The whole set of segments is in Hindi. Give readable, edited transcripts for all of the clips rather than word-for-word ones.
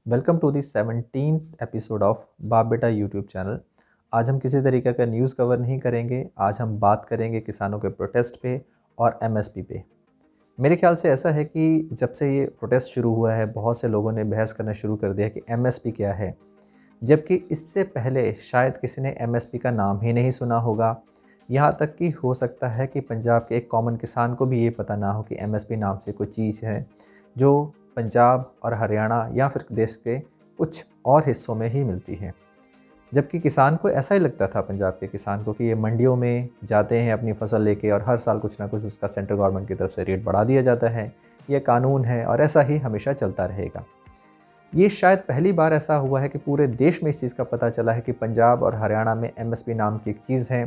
Welcome to the 17th episode of Baap Beta YouTube channel. आज हम किसी तरीके का न्यूज़ कवर नहीं करेंगे। आज हम बात करेंगे किसानों के प्रोटेस्ट पे और एमएसपी पे। मेरे ख्याल से ऐसा है कि जब से ये प्रोटेस्ट शुरू हुआ है, बहुत से लोगों ने बहस करना शुरू कर दिया कि एमएसपी क्या है, जबकि इससे पहले शायद किसी ने एमएसपी का नाम ही नहीं सुना होगा। यहाँ तक कि हो सकता है कि पंजाब के एक कॉमन किसान को भी ये पता ना हो कि एमएसपी नाम से कोई चीज़ है जो पंजाब और हरियाणा या फिर देश के कुछ और हिस्सों में ही मिलती है। जबकि किसान को ऐसा ही लगता था, पंजाब के किसान को, कि ये मंडियों में जाते हैं अपनी फसल लेके और हर साल कुछ ना कुछ उसका सेंट्रल गवर्नमेंट की तरफ से रेट बढ़ा दिया जाता है। ये कानून है और ऐसा ही हमेशा चलता रहेगा। ये शायद पहली बार ऐसा हुआ है कि पूरे देश में इस चीज़ का पता चला है कि पंजाब और हरियाणा में एमएसपी नाम की एक चीज़ है।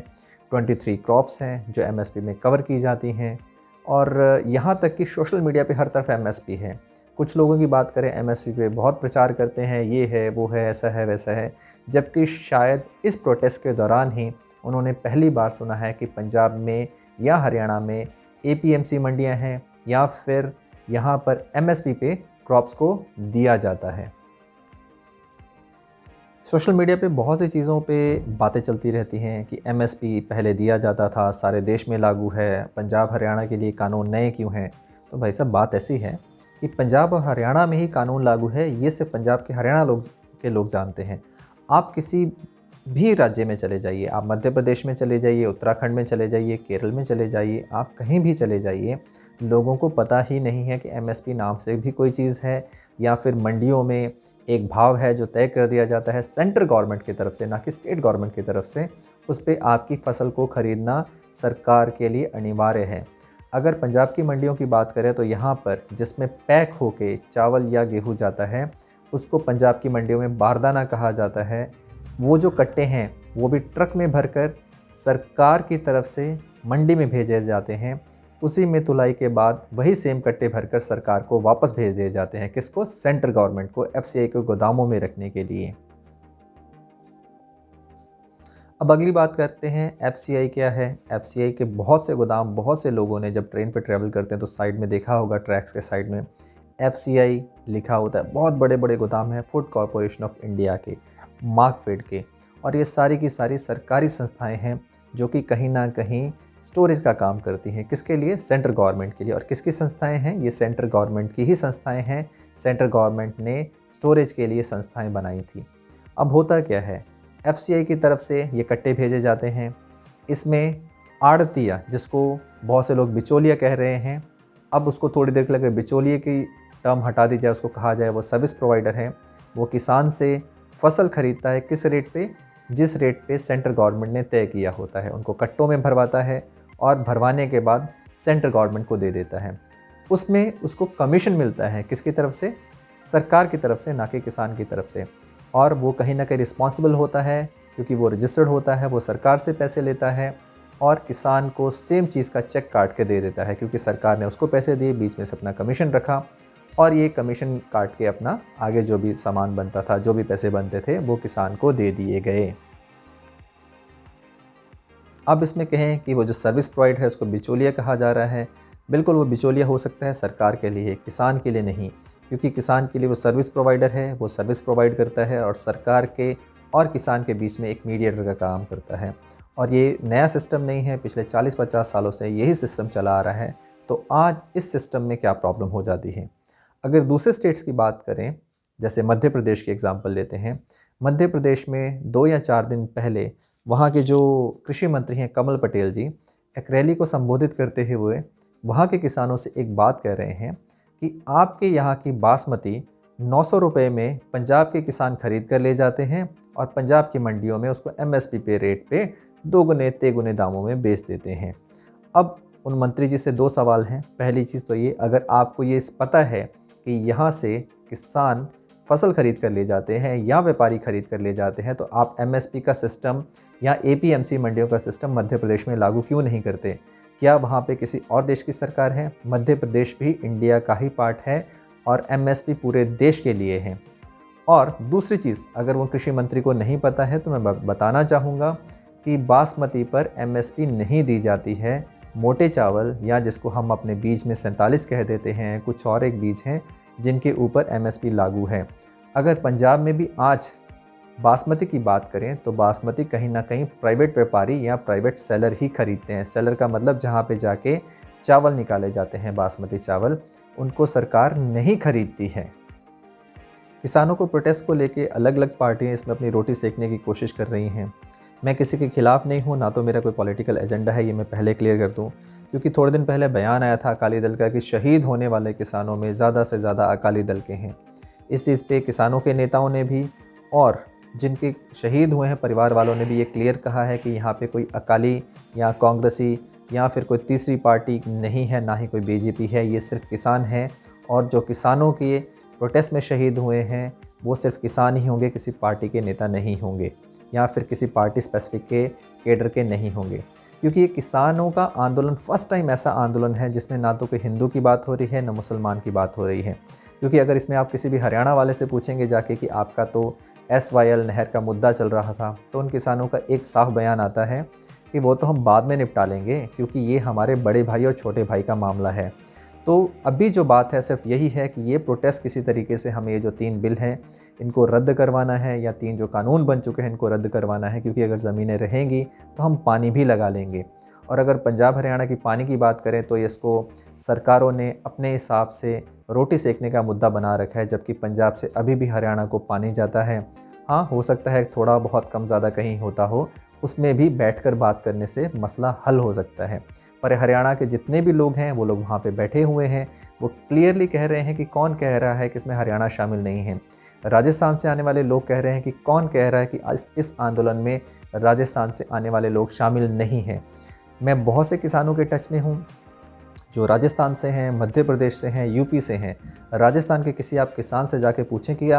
23 क्रॉप्स हैं जो एमएसपी में कवर की जाती हैं और यहाँ तक कि सोशल मीडिया पे हर तरफ एमएसपी है। कुछ लोगों की बात करें, एमएसपी पे बहुत प्रचार करते हैं, ये है वो है ऐसा है वैसा है, जबकि शायद इस प्रोटेस्ट के दौरान ही उन्होंने पहली बार सुना है कि पंजाब में या हरियाणा में एपीएमसी मंडियां हैं या फिर यहाँ पर एमएसपी पे क्रॉप्स को दिया जाता है। सोशल मीडिया पे बहुत सी चीज़ों पे बातें चलती रहती हैं कि एमएसपी पहले दिया जाता था, सारे देश में लागू है, पंजाब हरियाणा के लिए कानून नए क्यों हैं। तो भाई साहब, बात ऐसी है कि पंजाब और हरियाणा में ही कानून लागू है, ये सिर्फ पंजाब के हरियाणा लोग जानते हैं। आप किसी भी राज्य में चले जाइए, आप मध्य प्रदेश में चले जाइए, उत्तराखंड में चले जाइए, केरल में चले जाइए, आप कहीं भी चले जाइए, लोगों को पता ही नहीं है कि एमएसपी नाम से भी कोई चीज़ है या फिर मंडियों में एक भाव है जो तय कर दिया जाता है सेंट्रल गवर्नमेंट की तरफ से, ना कि स्टेट गवर्नमेंट की तरफ से। उस पे आपकी फ़सल को ख़रीदना सरकार के लिए अनिवार्य है। अगर पंजाब की मंडियों की बात करें तो यहाँ पर जिसमें पैक होके चावल या गेहूँ जाता है उसको पंजाब की मंडियों में बारदाना कहा जाता है। वो जो कट्टे हैं वो भी ट्रक में भरकर सरकार की तरफ से मंडी में भेजे जाते हैं। उसी में तुलाई के बाद वही सेम कट्टे भरकर सरकार को वापस भेज दिए जाते हैं। किसको? सेंट्रल गवर्नमेंट को, एफसीआई के गोदामों में रखने के लिए। अब अगली बात करते हैं, एफसीआई क्या है। एफसीआई के बहुत से गोदाम, बहुत से लोगों ने जब ट्रेन पर ट्रैवल करते हैं तो साइड में देखा होगा, ट्रैक्स के साइड में एफसीआई लिखा होता है। बहुत बड़े बड़े गोदाम हैं फूड कॉरपोरेशन ऑफ इंडिया के, मार्कफेड के, और ये सारी की सारी सरकारी संस्थाएं हैं जो कि कहीं ना कहीं स्टोरेज का काम करती हैं। किसके लिए? सेंट्रल गवर्नमेंट के लिए। और किसकी संस्थाएं हैं? ये सेंट्रल गवर्नमेंट की ही संस्थाएं हैं। सेंट्रल गवर्नमेंट ने स्टोरेज के लिए संस्थाएं बनाई थी। अब होता क्या है, एफसीआई की तरफ से ये कट्टे भेजे जाते हैं। इसमें आड़तिया, जिसको बहुत से लोग बिचौलिया कह रहे हैं, अब उसको थोड़ी देर के लिए बिचौलिए की टर्म हटा दी जाए, उसको कहा जाए वो सर्विस प्रोवाइडर है। वो किसान से फसल खरीदता है, किस रेट पे? जिस रेट पे सेंट्रल गवर्नमेंट ने तय किया होता है। उनको कट्टों में भरवाता है और भरवाने के बाद सेंट्रल गवर्नमेंट को दे देता है। उसमें उसको कमीशन मिलता है, किसकी तरफ से? सरकार की तरफ से, ना कि किसान की तरफ से। और वो कहीं ना कहीं रिस्पॉन्सिबल होता है क्योंकि वो रजिस्टर्ड होता है, वो सरकार से पैसे लेता है और किसान को सेम चीज़ का चेक काट के दे देता है क्योंकि सरकार ने उसको पैसे दिए, बीच में से अपना कमीशन रखा और ये कमीशन काट के अपना आगे जो भी सामान बनता था, जो भी पैसे बनते थे, वो किसान को दे दिए गए। अब इसमें कहें कि वो जो सर्विस प्रोवाइडर है उसको बिचौलिया कहा जा रहा है। बिल्कुल वो बिचौलिया हो सकता है सरकार के लिए, किसान के लिए नहीं, क्योंकि किसान के लिए वो सर्विस प्रोवाइडर है, वो सर्विस प्रोवाइड करता है और सरकार के और किसान के बीच में एक मीडिएटर का काम करता है। और ये नया सिस्टम नहीं है, पिछले 40-50 सालों से यही सिस्टम चला आ रहा है। तो आज इस सिस्टम में क्या प्रॉब्लम हो जाती है? अगर दूसरे स्टेट्स की बात करें, जैसे मध्य प्रदेश की एग्जांपल लेते हैं। मध्य प्रदेश में 2 या 4 दिन पहले वहाँ के जो कृषि मंत्री हैं कमल पटेल जी, एक रैली को संबोधित करते हुए वहाँ के किसानों से एक बात कह रहे हैं कि आपके यहाँ की बासमती 900 रुपये में पंजाब के किसान खरीद कर ले जाते हैं और पंजाब की मंडियों में उसको एमएसपी पे रेट पे दोगुने तेगुने दामों में बेच देते हैं। अब उन मंत्री जी से 2 सवाल हैं। पहली चीज़ तो ये, अगर आपको ये पता है कि यहाँ से किसान फसल खरीद कर ले जाते हैं या व्यापारी खरीद कर ले जाते हैं, तो आप एमएसपी का सिस्टम या एपीएमसी मंडियों का सिस्टम मध्य प्रदेश में लागू क्यों नहीं करते? क्या वहाँ पे किसी और देश की सरकार है? मध्य प्रदेश भी इंडिया का ही पार्ट है और एमएसपी पूरे देश के लिए है। और दूसरी चीज़, अगर वो कृषि मंत्री को नहीं पता है तो मैं बताना चाहूँगा कि बासमती पर एमएसपी नहीं दी जाती है। मोटे चावल, या जिसको हम अपने बीज में 47 कह देते हैं, कुछ और एक बीज हैं जिनके ऊपर एमएसपी लागू है। अगर पंजाब में भी आज बासमती की बात करें तो बासमती कहीं ना कहीं प्राइवेट व्यापारी या प्राइवेट सेलर ही खरीदते हैं। सेलर का मतलब जहाँ पे जाके चावल निकाले जाते हैं, बासमती चावल, उनको सरकार नहीं खरीदती है। किसानों को प्रोटेस्ट को लेके अलग अलग पार्टियां इसमें अपनी रोटी सेकने की कोशिश कर रही हैं। मैं किसी के खिलाफ़ नहीं हूँ, ना तो मेरा कोई पॉलिटिकल एजेंडा है, ये मैं पहले क्लियर कर दूँ। क्योंकि थोड़े दिन पहले बयान आया था अकाली दल का कि शहीद होने वाले किसानों में ज़्यादा से ज़्यादा अकाली दल के हैं। इस चीज़ पे किसानों के नेताओं ने भी और जिनके शहीद हुए हैं परिवार वालों ने भी ये क्लियर कहा है कि यहाँ पे कोई अकाली या कांग्रेसी या फिर कोई तीसरी पार्टी नहीं है, ना ही कोई बीजेपी है, ये सिर्फ किसान हैं। और जो किसानों के प्रोटेस्ट में शहीद हुए हैं वो सिर्फ किसान ही होंगे, किसी पार्टी के नेता नहीं होंगे या फिर किसी पार्टी स्पेसिफिक के कैडर के नहीं होंगे। क्योंकि ये किसानों का आंदोलन फर्स्ट टाइम ऐसा आंदोलन है जिसमें ना तो कोई हिंदू की बात हो रही है, ना मुसलमान की बात हो रही है। क्योंकि अगर इसमें आप किसी भी हरियाणा वाले से पूछेंगे जाके कि आपका तो SYL नहर का मुद्दा चल रहा था, तो उन किसानों का एक साफ बयान आता है कि वो तो हम बाद में निपटा लेंगे क्योंकि ये हमारे बड़े भाई और छोटे भाई का मामला है। तो अभी जो बात है सिर्फ यही है कि ये प्रोटेस्ट किसी तरीके से हमें ये जो 3 बिल हैं इनको रद्द करवाना है, या 3 जो कानून बन चुके हैं इनको रद्द करवाना है। क्योंकि अगर ज़मीनें रहेंगी तो हम पानी भी लगा लेंगे। और अगर पंजाब हरियाणा की पानी की बात करें तो इसको सरकारों ने अपने हिसाब से रोटी सेकने का मुद्दा बना रखा है, जबकि पंजाब से अभी भी हरियाणा को पानी जाता है। हाँ, हो सकता है थोड़ा बहुत कम ज़्यादा कहीं होता हो, उसमें भी बैठकर बात करने से मसला हल हो सकता है। पर हरियाणा के जितने भी लोग हैं वो लोग वहाँ पे बैठे हुए हैं, वो क्लियरली कह रहे हैं कि कौन कह रहा है कि इसमें हरियाणा शामिल नहीं है। राजस्थान से आने वाले लोग कह रहे हैं कि कौन कह रहा है कि इस आंदोलन में राजस्थान से आने वाले लोग शामिल नहीं हैं। मैं बहुत से किसानों के टच में हूँ जो राजस्थान से हैं, मध्य प्रदेश से हैं, यूपी से हैं। राजस्थान के किसी आप किसान से जाके पूछें कि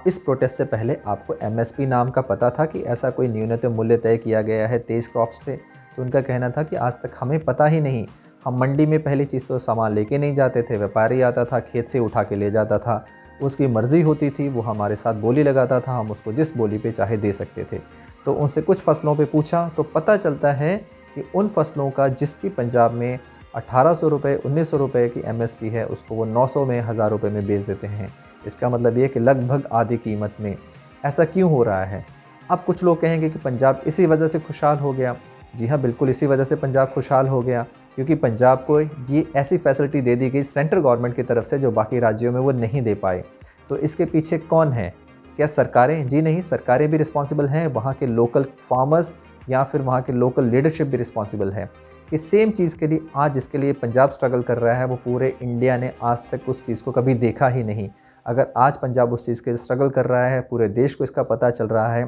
इस प्रोटेस्ट से पहले आपको MSP नाम का पता था कि ऐसा कोई न्यूनतम मूल्य तय किया गया है 23 क्रॉप्स पे? तो उनका कहना था कि आज तक हमें पता ही नहीं। हम मंडी में पहली चीज़ तो सामान लेके नहीं जाते थे, व्यापारी आता था खेत से उठा के ले जाता था, उसकी मर्ज़ी होती थी, वो हमारे साथ बोली लगाता था, हम उसको जिस बोली पे चाहे दे सकते थे। तो उनसे कुछ फसलों पे पूछा तो पता चलता है कि उन फसलों का जिसकी पंजाब में 1800 रुपये 1900 रुपये की MSP है उसको वो 900 में 1000 रुपये में बेच देते हैं। इसका मतलब ये कि लगभग आधी कीमत में। ऐसा क्यों हो रहा है? अब कुछ लोग कहेंगे कि पंजाब इसी वजह से खुशहाल हो गया। जी हाँ, बिल्कुल इसी वजह से पंजाब खुशहाल हो गया, क्योंकि पंजाब को ये ऐसी फैसिलिटी दे दी गई सेंट्रल गवर्नमेंट की तरफ से जो बाकी राज्यों में वो नहीं दे पाए। तो इसके पीछे कौन है? क्या सरकारें? जी नहीं, सरकारें भी रिस्पॉन्सिबल हैं, वहाँ के लोकल फार्मर्स या फिर वहाँ के लोकल लीडरशिप भी रिस्पॉन्सिबल है। कि सेम चीज़ के लिए आज जिसके लिए पंजाब स्ट्रगल कर रहा है वो पूरे इंडिया ने आज तक उस चीज़ को कभी देखा ही नहीं। अगर आज पंजाब उस चीज़ के लिए स्ट्रगल कर रहा है, पूरे देश को इसका पता चल रहा है,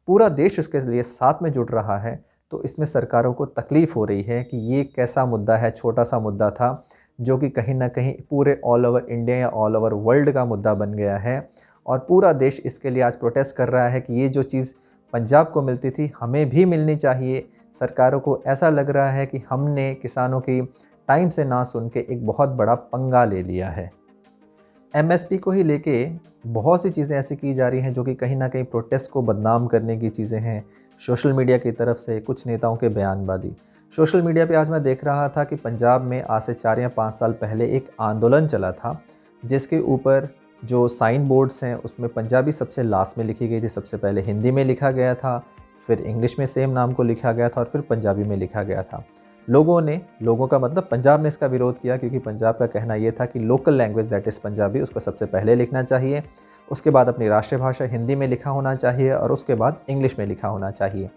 पूरा देश उसके लिए साथ में जुड़ रहा है, तो इसमें सरकारों को तकलीफ़ हो रही है कि ये कैसा मुद्दा है, छोटा सा मुद्दा था जो कि कहीं ना कहीं पूरे ऑल ओवर इंडिया या ऑल ओवर वर्ल्ड का मुद्दा बन गया है। और पूरा देश इसके लिए आज प्रोटेस्ट कर रहा है कि ये जो चीज़ पंजाब को मिलती थी हमें भी मिलनी चाहिए। सरकारों को ऐसा लग रहा है कि हमने किसानों की टाइम से ना सुन के एक बहुत बड़ा पंगा ले लिया है। MSP को ही लेके बहुत सी चीज़ें ऐसी की जा रही हैं जो कि कहीं ना कहीं प्रोटेस्ट को बदनाम करने की चीज़ें हैं। सोशल मीडिया की तरफ से कुछ नेताओं के बयानबाजी। सोशल मीडिया पे आज मैं देख रहा था कि पंजाब में आज से 4 या 5 साल पहले एक आंदोलन चला था जिसके ऊपर जो साइन बोर्ड्स हैं उसमें पंजाबी सबसे लास्ट में लिखी गई थी, सबसे पहले हिंदी में लिखा गया था, फिर इंग्लिश में सेम नाम को लिखा गया था और फिर पंजाबी में लिखा गया था। लोगों का मतलब पंजाब ने इसका विरोध किया क्योंकि पंजाब का कहना यह था कि local language that is Punjabi उसको सबसे पहले लिखना चाहिए, उसके बाद अपनी राष्ट्रीय भाषा हिंदी में लिखा होना चाहिए और उसके बाद इंग्लिश में लिखा होना चाहिए।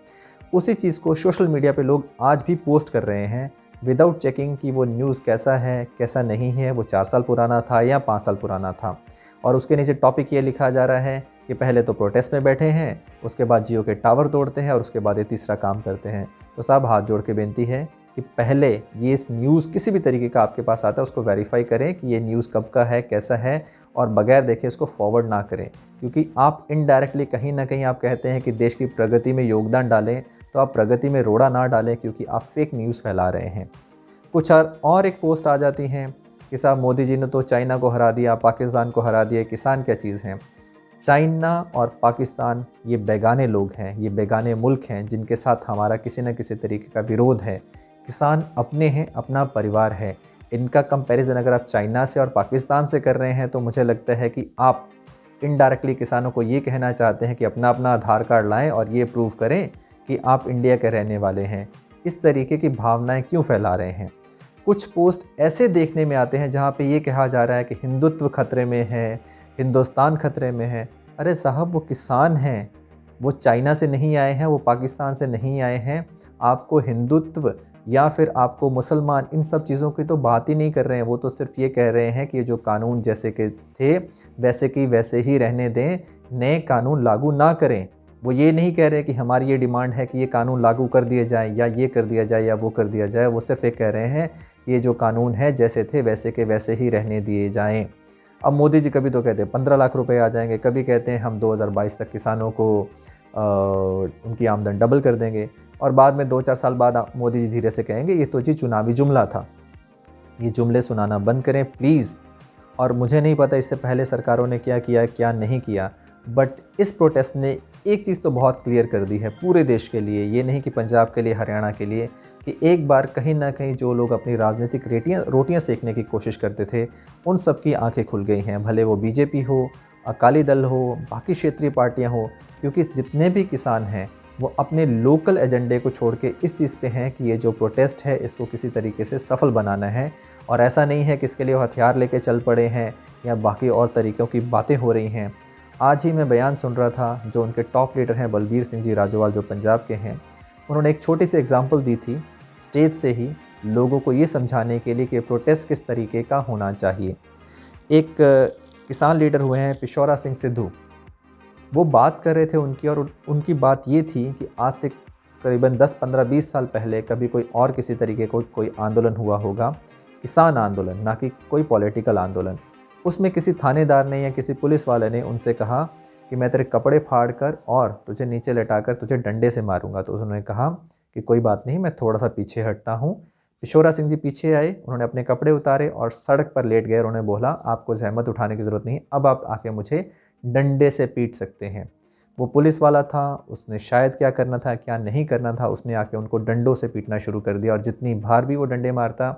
उसी चीज़ को सोशल मीडिया पे लोग आज भी पोस्ट कर रहे हैं विदाउट चेकिंग कि वो न्यूज़ कैसा है कैसा नहीं है, वो 4 साल पुराना था या 5 साल पुराना था। और उसके नीचे टॉपिक ये लिखा जा रहा है कि पहले तो प्रोटेस्ट में बैठे हैं, उसके बाद जियो के टावर तोड़ते हैं और उसके बाद ये तीसरा काम करते हैं। तो साहब हाथ जोड़ के बेनती है कि पहले ये न्यूज़ किसी भी तरीके का आपके पास आता है उसको वेरीफाई करें कि ये न्यूज़ कब का है कैसा है, और बगैर देखे इसको फॉरवर्ड ना करें। क्योंकि आप इनडायरेक्टली कहीं ना कहीं आप कहते हैं कि देश की प्रगति में योगदान डालें, तो आप प्रगति में रोड़ा ना डालें क्योंकि आप फेक न्यूज़ फैला रहे हैं। कुछ और एक पोस्ट आ जाती हैं कि साहब मोदी जी ने तो चाइना को हरा दिया, पाकिस्तान को हरा दिया, किसान क्या चीज़ हैं। चाइना और पाकिस्तान ये बेगाने लोग हैं, ये बेगाने मुल्क हैं जिनके साथ हमारा किसी न किसी तरीके का विरोध है। किसान अपने हैं, अपना परिवार है। इनका कंपैरिजन अगर आप चाइना से और पाकिस्तान से कर रहे हैं तो मुझे लगता है कि आप इनडायरेक्टली किसानों को ये कहना चाहते हैं कि अपना अपना आधार कार्ड लाएं और ये प्रूव करें कि आप इंडिया के रहने वाले हैं। इस तरीके की भावनाएं क्यों फैला रहे हैं? कुछ पोस्ट ऐसे देखने में आते हैं जहां पे ये कहा जा रहा है कि हिंदुत्व खतरे में है, हिंदुस्तान खतरे में है। अरे साहब, वो किसान हैं, वो चाइना से नहीं आए हैं, वो पाकिस्तान से नहीं आए हैं। आपको हिंदुत्व या फिर आपको मुसलमान, इन सब चीज़ों की तो बात ही नहीं कर रहे हैं। वो तो सिर्फ ये कह रहे हैं कि ये जो कानून जैसे के थे वैसे की वैसे ही रहने दें, नए कानून लागू ना करें। वो ये नहीं कह रहे कि हमारी ये डिमांड है कि ये कानून लागू कर दिए जाए या ये कर दिया जाए या वो कर दिया जाए। वो सिर्फ ये कह रहे हैं ये जो कानून है जैसे थे वैसे के वैसे ही रहने दिए जाएं। अब मोदी जी कभी तो कहते हैं 15 लाख रुपए आ जाएंगे, कभी कहते हैं हम 2022 तक किसानों को उनकी आमदन डबल कर देंगे, और बाद में 2-4 साल बाद मोदी जी धीरे से कहेंगे ये तो जी चुनावी जुमला था। ये जुमले सुनाना बंद करें प्लीज़। और मुझे नहीं पता इससे पहले सरकारों ने क्या किया क्या नहीं किया, बट इस प्रोटेस्ट ने एक चीज़ तो बहुत क्लियर कर दी है पूरे देश के लिए, ये नहीं कि पंजाब के लिए, हरियाणा के लिए, कि एक बार कहीं ना कहीं जो लोग अपनी राजनीतिक रोटियां सेकने की कोशिश करते थे उन सब की आंखें खुल गई हैं। भले वो बीजेपी हो, अकाली दल हो, बाकी क्षेत्रीय पार्टियां हो, क्योंकि जितने भी किसान हैं वो अपने लोकल एजेंडे को छोड़ के इस चीज़ पे हैं कि ये जो प्रोटेस्ट है इसको किसी तरीके से सफल बनाना है। और ऐसा नहीं है कि इसके लिए वो हथियार लेके चल पड़े हैं या बाकी और तरीक़ों की बातें हो रही हैं। आज ही मैं बयान सुन रहा था, जो उनके टॉप लीडर हैं बलबीर सिंह जी राजोवाल, जो पंजाब के हैं, उन्होंने एक छोटी सी एग्जांपल दी थी स्टेज से ही लोगों को ये समझाने के लिए कि प्रोटेस्ट किस तरीके का होना चाहिए। एक किसान लीडर हुए हैं पिशौरा सिंह सिद्धू, वो बात कर रहे थे उनकी, और उनकी बात ये थी कि आज से करीबन 10, 15, 20 साल पहले कभी कोई और किसी तरीके को कोई आंदोलन हुआ होगा, किसान आंदोलन, ना कि कोई पॉलिटिकल आंदोलन। उसमें किसी थानेदार ने या किसी पुलिस वाले ने उनसे कहा कि मैं तेरे कपड़े फाड़ कर और तुझे नीचे लटाकर तुझे डंडे से मारूंगा। तो उन्होंने कहा कि कोई बात नहीं, मैं थोड़ा सा पीछे हटता हूँ। पिशौरा सिंह जी पीछे आए, उन्होंने अपने कपड़े उतारे और सड़क पर लेट गए। उन्होंने बोला आपको जहमत उठाने की ज़रूरत नहीं, अब आप आके मुझे डंडे से पीट सकते हैं। वो पुलिस वाला था, उसने शायद क्या करना था क्या नहीं करना था, उसने आके उनको डंडों से पीटना शुरू कर दिया। और जितनी बार भी वो डंडे मारता,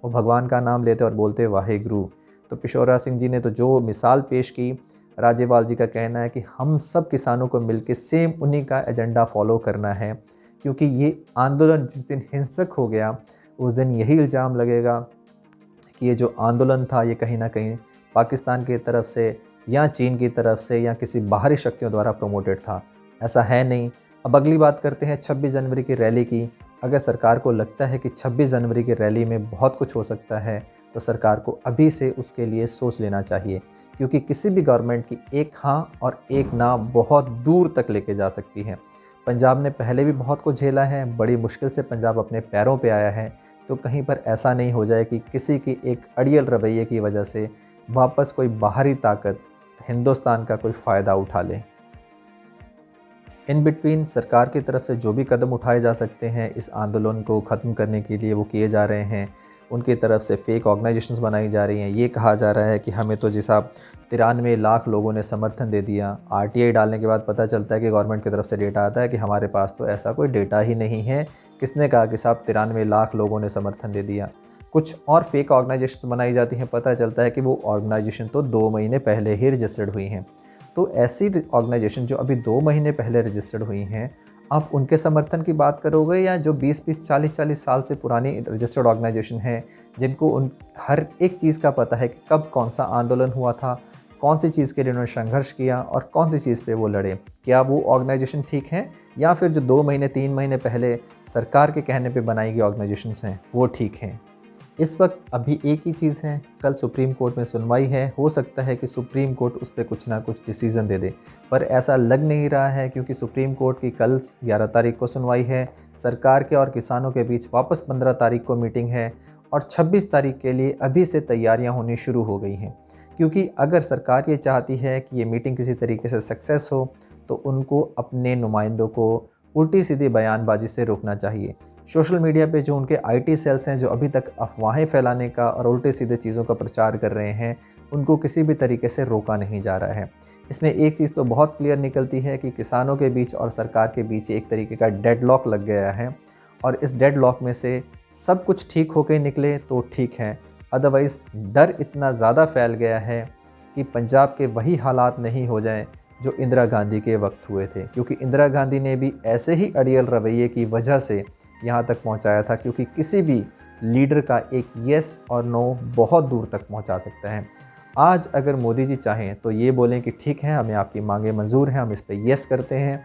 वो भगवान का नाम लेते और बोलते वाहेगुरु। तो पिशौरा सिंह जी ने तो जो मिसाल पेश की, राजेवाल जी का कहना है कि हम सब किसानों को मिलकर सेम उन्हीं का एजेंडा फॉलो करना है, क्योंकि ये आंदोलन जिस दिन हिंसक हो गया उस दिन यही इल्ज़ाम लगेगा कि ये जो आंदोलन था ये कहीं ना कहीं पाकिस्तान की तरफ से या चीन की तरफ से या किसी बाहरी शक्तियों द्वारा प्रमोटेड था। ऐसा है नहीं। अब अगली बात करते हैं 26 जनवरी की रैली की। अगर सरकार को लगता है कि 26 जनवरी की रैली में बहुत कुछ हो सकता है तो सरकार को अभी से उसके लिए सोच लेना चाहिए, क्योंकि किसी भी गवर्नमेंट की एक हाँ और एक ना बहुत दूर तक लेके जा सकती है। पंजाब ने पहले भी बहुत कुछ झेला है, बड़ी मुश्किल से पंजाब अपने पैरों पे आया है, तो कहीं पर ऐसा नहीं हो जाए कि किसी की एक अड़ियल रवैये की वजह से वापस कोई बाहरी ताकत हिंदुस्तान का कोई फ़ायदा उठा ले। इन बिटवीन सरकार की तरफ से जो भी कदम उठाए जा सकते हैं इस आंदोलन को ख़त्म करने के लिए वो किए जा रहे हैं। उनकी तरफ से फेक ऑर्गेनाइजेशंस बनाई जा रही हैं। ये कहा जा रहा है कि हमें तो जिस साहब 93 लाख लोगों ने समर्थन दे दिया। आरटीआई डालने के बाद पता चलता है कि गवर्नमेंट की तरफ से डेटा आता है कि हमारे पास तो ऐसा कोई डेटा ही नहीं है। किसने कहा कि साहब 93 लाख लोगों ने समर्थन दे दिया? कुछ और फेक ऑर्गेनाइजेशंस बनाई जाती हैं, पता चलता है कि वो ऑर्गेनाइजेशन तो 2 महीने पहले ही रजिस्टर्ड हुई हैं। तो ऐसी ऑर्गेनाइजेशन जो अभी 2 महीने पहले रजिस्टर्ड हुई हैं, आप उनके समर्थन की बात करोगे या जो 20-20, 40-40 साल से पुरानी रजिस्टर्ड ऑर्गेनाइजेशन है, जिनको उन हर एक चीज़ का पता है कि कब कौन सा आंदोलन हुआ था, कौन सी चीज़ के लिए उन्होंने संघर्ष किया और कौन सी चीज़ पे वो लड़े? क्या वो ऑर्गेनाइजेशन ठीक है या फिर जो 2 महीने 3 महीने पहले सरकार के कहने पे बनाई गई ऑर्गेनाइजेशंस हैं वो ठीक हैं? इस वक्त अभी एक ही चीज़ है, कल सुप्रीम कोर्ट में सुनवाई है। हो सकता है कि सुप्रीम कोर्ट उस पर कुछ ना कुछ डिसीज़न दे दे, पर ऐसा लग नहीं रहा है, क्योंकि सुप्रीम कोर्ट की कल 11 तारीख को सुनवाई है। सरकार के और किसानों के बीच वापस 15 तारीख को मीटिंग है और 26 तारीख के लिए अभी से तैयारियां होनी शुरू हो गई हैं। क्योंकि अगर सरकार ये चाहती है कि ये मीटिंग किसी तरीके से सक्सेस हो तो उनको अपने नुमाइंदों को उल्टी सीधी बयानबाजी से रोकना चाहिए। सोशल मीडिया पे जो उनके आईटी सेल्स हैं, जो अभी तक अफवाहें फैलाने का और उल्टे सीधे चीज़ों का प्रचार कर रहे हैं, उनको किसी भी तरीके से रोका नहीं जा रहा है। इसमें एक चीज़ तो बहुत क्लियर निकलती है कि किसानों के बीच और सरकार के बीच एक तरीके का डेडलॉक लग गया है, और इस डेडलॉक में से सब कुछ ठीक होकर निकले तो ठीक है, अदरवाइज़ डर इतना ज़्यादा फैल गया है कि पंजाब के वही हालात नहीं हो जाएं जो इंदिरा गांधी के वक्त हुए थे, क्योंकि इंदिरा गांधी ने भी ऐसे ही अड़ियल रवैये की वजह से यहाँ तक पहुँचाया था, क्योंकि किसी भी लीडर का एक येस और नो बहुत दूर तक पहुँचा सकता है। आज अगर मोदी जी चाहें तो ये बोलें कि ठीक है, हमें आपकी मांगें मंजूर हैं, हम इस पर येस करते हैं,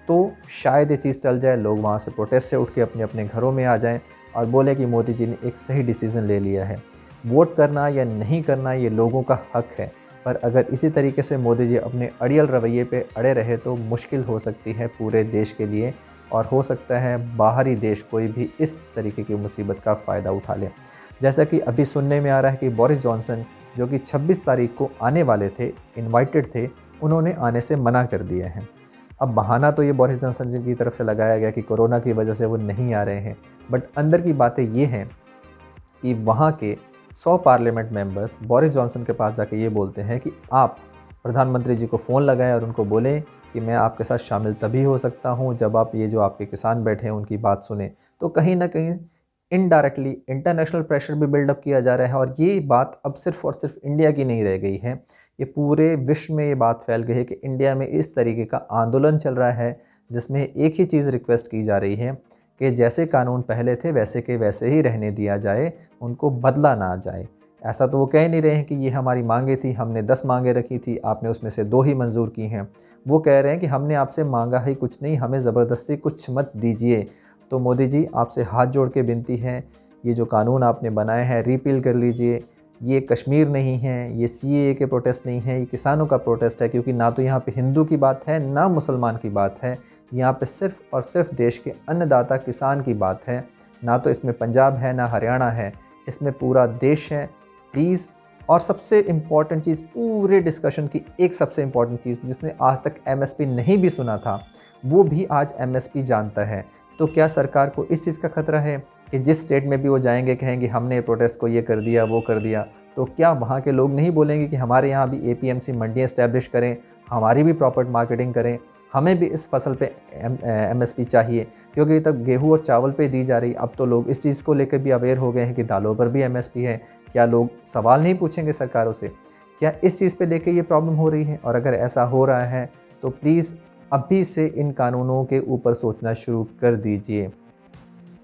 तो शायद ये चीज़ टल जाए, लोग वहाँ से प्रोटेस्ट से उठ के अपने अपने घरों में आ जाएं और बोले कि मोदी जी ने एक सही डिसीज़न ले लिया है। वोट करना या नहीं करना ये लोगों का हक है, पर अगर इसी तरीके से मोदी जी अपने अड़ियल रवैये पे अड़े रहे तो मुश्किल हो सकती है पूरे देश के लिए, और हो सकता है बाहरी देश कोई भी इस तरीके की मुसीबत का फ़ायदा उठा ले। जैसा कि अभी सुनने में आ रहा है कि बोरिस जॉनसन, जो कि 26 तारीख को आने वाले थे, इनवाइटेड थे, उन्होंने आने से मना कर दिया है। अब बहाना तो ये बोरिस जॉनसन जी की तरफ से लगाया गया कि कोरोना की वजह से वो नहीं आ रहे हैं, बट अंदर की बातें ये हैं कि वहाँ के 100 पार्लियामेंट मेंबर्स बोरिस जॉनसन के पास जाके ये बोलते हैं कि आप प्रधानमंत्री जी को फ़ोन लगाएं और उनको बोलें कि मैं आपके साथ शामिल तभी हो सकता हूँ जब आप ये जो आपके किसान बैठे हैं उनकी बात सुने। तो कहीं ना कहीं इनडायरेक्टली इंटरनेशनल प्रेशर भी बिल्डअप किया जा रहा है, और ये बात अब सिर्फ और सिर्फ इंडिया की नहीं रह गई है, ये पूरे विश्व में ये बात फैल गई है कि इंडिया में इस तरीके का आंदोलन चल रहा है जिसमें एक ही चीज़ रिक्वेस्ट की जा रही है कि जैसे कानून पहले थे वैसे के वैसे ही रहने दिया जाए, उनको बदला ना जाए। ऐसा तो वो कह नहीं रहे हैं कि ये हमारी मांगे थी, हमने 10 मांगे रखी थी, आपने उसमें से 2 ही मंजूर की हैं। वो कह रहे हैं कि हमने आपसे मांगा ही कुछ नहीं, हमें ज़बरदस्ती कुछ मत दीजिए। तो मोदी जी, आपसे हाथ जोड़ के विनती है, ये जो कानून आपने बनाए हैं रिपील कर लीजिए। ये कश्मीर नहीं है, ये सीएए के प्रोटेस्ट नहीं है, ये किसानों का प्रोटेस्ट है, क्योंकि ना तो यहाँ पे हिंदू की बात है ना मुसलमान की बात है, यहाँ पे सिर्फ और सिर्फ देश के अन्नदाता किसान की बात है। ना तो इसमें पंजाब है ना हरियाणा है, इसमें पूरा देश है। प्लीज़, और सबसे इम्पॉर्टेंट चीज़ पूरे डिस्कशन की, एक सबसे इम्पॉर्टेंट चीज़ जिसने आज तक एमएसपी नहीं भी सुना था वो भी आज एमएसपी जानता है। तो क्या सरकार को इस चीज़ का खतरा है कि जिस स्टेट में भी वो जाएंगे कहेंगे हमने प्रोटेस्ट को ये कर दिया वो कर दिया, तो क्या वहाँ के लोग नहीं बोलेंगे कि हमारे यहाँ भी एपीएमसी मंडियाँ इस्टेब्लिश करें, हमारी भी प्रॉपर मार्केटिंग करें, हमें भी इस फसल पे एमएसपी चाहिए, क्योंकि तब गेहूँ और चावल पे दी जा रही। अब तो लोग इस चीज़ को लेकर भी अवेयर हो गए हैं कि दालों पर भी एमएसपी है। क्या लोग सवाल नहीं पूछेंगे सरकारों से? क्या इस चीज़ पे लेके ये प्रॉब्लम हो रही है? और अगर ऐसा हो रहा है तो प्लीज़ अभी से इन कानूनों के ऊपर सोचना शुरू कर दीजिए।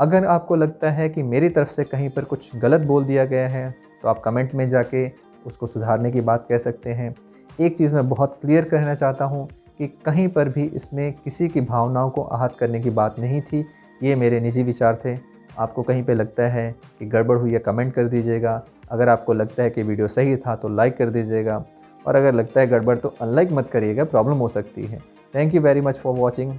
अगर आपको लगता है कि मेरी तरफ से कहीं पर कुछ गलत बोल दिया गया है तो आप कमेंट में जाके उसको सुधारने की बात कह सकते हैं। एक चीज़ मैं बहुत क्लियर कहना चाहता हूँ कि कहीं पर भी इसमें किसी की भावनाओं को आहत करने की बात नहीं थी, ये मेरे निजी विचार थे। आपको कहीं पे लगता है कि गड़बड़ हुई है कमेंट कर दीजिएगा। अगर आपको लगता है कि वीडियो सही था तो लाइक कर दीजिएगा, और अगर लगता है गड़बड़ तो अनलाइक मत करिएगा, प्रॉब्लम हो सकती है। Thank you very much for watching.